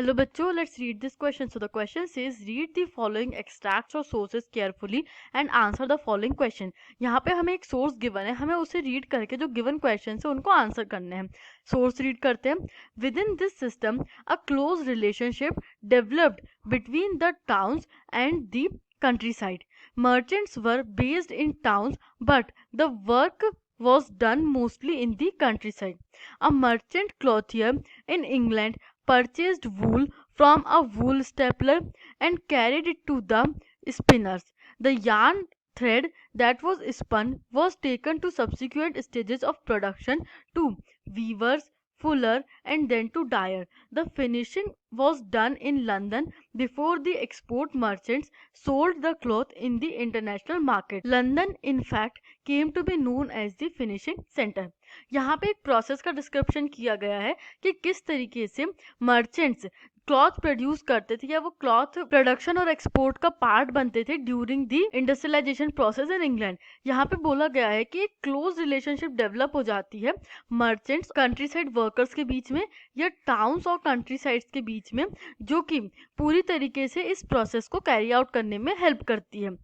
Hello बच्चों, let's read this question. So the question says read the following extracts or sources carefully and answer the following question. यहाँ पे हमें एक source given है, हमें उसे read करके जो given questions है उनको answer करने हैं. Source read करते हैं. Within this system, a close relationship developed between the towns and the countryside. Merchants were based in towns, but the work was done mostly in the countryside. A merchant clothier in England purchased wool from a wool stapler and carried it to the spinners. The yarn thread that was spun was taken to subsequent stages of production to weavers, fuller, and then to dyer. The finishing was done in London before the export merchants sold the cloth in the international market. London, in fact, came to be known as the finishing center. यहाँ पे एक process का description किया गया है कि किस तरीके से मर्चेंट्स क्लॉथ प्रोड्यूस करते थे या वो क्लॉथ प्रोडक्शन और एक्सपोर्ट का पार्ट बनते थे during the industrialisation process in England. यहाँ पे बोला गया है कि एक क्लोज रिलेशनशिप डेवलप हो जाती है मर्चेंट्स कंट्री साइड वर्कर्स के बीच में या टाउन्स और कंट्री साइड्स के बीच में, जो कि पूरी तरीके से इस प्रोसेस को कैरी आउट करने में हेल्प करती है.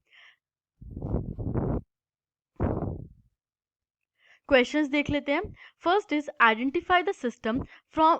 क्वेश्चंस देख लेते हैं. First is identify the system from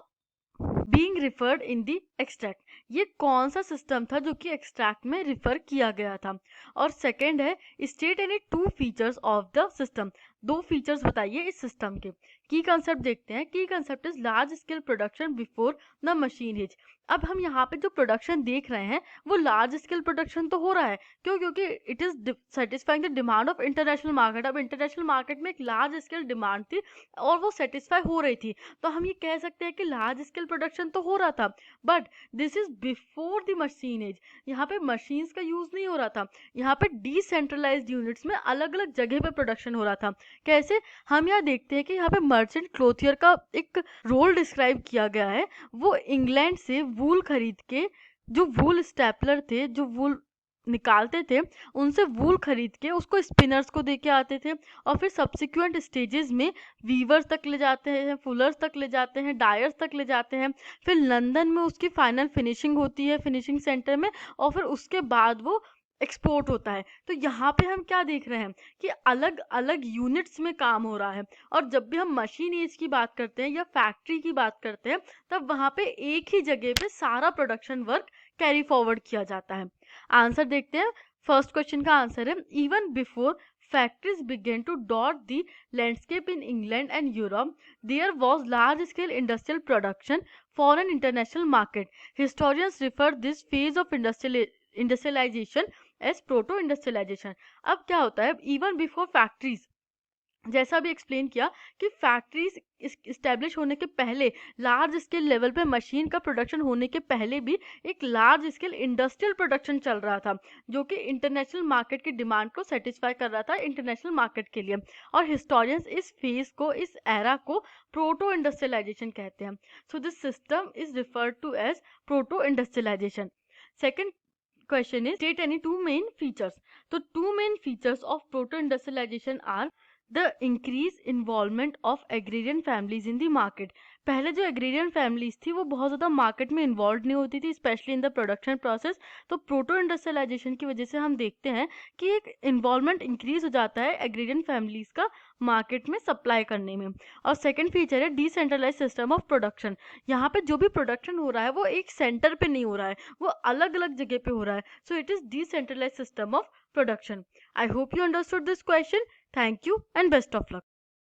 being referred in the extract. ये कौन सा सिस्टम था जो कि एक्सट्रैक्ट में रिफर किया गया था. और सेकंड है state any two features of the system. दो फीचर्स बताइए इस सिस्टम के. की कंसेप्ट देखते हैं. Key concept is large scale production before the machine age. अब हम यहाँ पे जो प्रोडक्शन देख रहे हैं वो लार्ज स्केल प्रोडक्शन तो हो रहा है. क्यों? क्योंकि it is satisfying the demand of international market. अब इंटरनेशनल मार्केट में एक लार्ज स्केल डिमांड थी और वो सेटिस्फाई हो रही थी, तो हम ये कह सकते हैं कि लार्ज स्केल प्रोडक्शन तो हो रहा था. But this is before the machine age. यहाँ पे मशीन्स का यूज नहीं हो रहा था. यहाँ पे डिसेंट्रलाइज्ड यूनिट्स में अलग अलग जगह पे प्रोडक्शन हो रहा था. कैसे? हम यहाँ देखते हैं कि यहाँ पे मर्चेंट क्लोथियर का एक रोल डिस्क्राइब किया गया है. वो इंग्लैंड से वूल खरीद के, जो वूल स्टेपलर थे जो वूल निकालते थे, उनसे वूल खरीद के उसको स्पिनर्स को दे के आते थे और फिर सब्सिक्वेंट स्टेजेस में वीवर्स तक ले जाते हैं, फुलर्स तक ले जाते हैं, डायर्स तक ले जाते हैं. फिर लंदन में उसकी फाइनल फिनिशिंग होती है फिनिशिंग सेंटर में और फिर उसके बाद वो एक्सपोर्ट होता है. तो यहाँ पे हम क्या देख रहे हैं कि अलग अलग यूनिट्स में काम हो रहा है. और जब भी हम मशीन एज की बात करते हैं या फैक्ट्री की बात करते हैं तब वहाँ पे एक ही जगह पे सारा प्रोडक्शन वर्क कैरी फॉरवर्ड किया जाता है. आंसर देखते हैं. फर्स्ट क्वेश्चन का आंसर है even before factories began to dot the landscape in England and Europe, there was large scale industrial production for an international market. Historians refer this phase of industrialization as proto industrialization. अब क्या होता है, even before factories, जैसा भी explain किया कि factories establish होने के पहले, लार्ज स्केल लेवल पे मशीन का प्रोडक्शन होने के पहले भी एक लार्ज स्केल इंडस्ट्रियल प्रोडक्शन चल रहा था जो कि इंटरनेशनल मार्केट की डिमांड को सेटिस्फाई कर रहा था इंटरनेशनल मार्केट के लिए. और हिस्टोरियंस इस फेज को, इस एरा को प्रोटो इंडस्ट्रियलाइजेशन कहते हैं. So this system is referred to as proto industrialisation. Second question is state any two main features. So two main features of proto industrialization are the increase involvement of agrarian families in the market. पहले जो agrarian families थी वो बहुत ज़्यादा market में involve नहीं होती थी, specially in the production process. तो प्रोटो इंडस्ट्रियलाइजेशन की वजह से हम देखते हैं कि एक इन्वॉल्वमेंट इंक्रीज हो जाता है एग्रेरियन फैमिलीज का मार्केट में सप्लाई करने में. और सेकेंड फीचर है डिसेंट्रलाइज सिस्टम ऑफ प्रोडक्शन. यहाँ पे जो भी प्रोडक्शन हो रहा है वो एक सेंटर पे नहीं हो रहा है, वो अलग अलग जगह पे हो रहा है. So it is decentralise system of production. I hope you understood this question. Thank you and best of luck.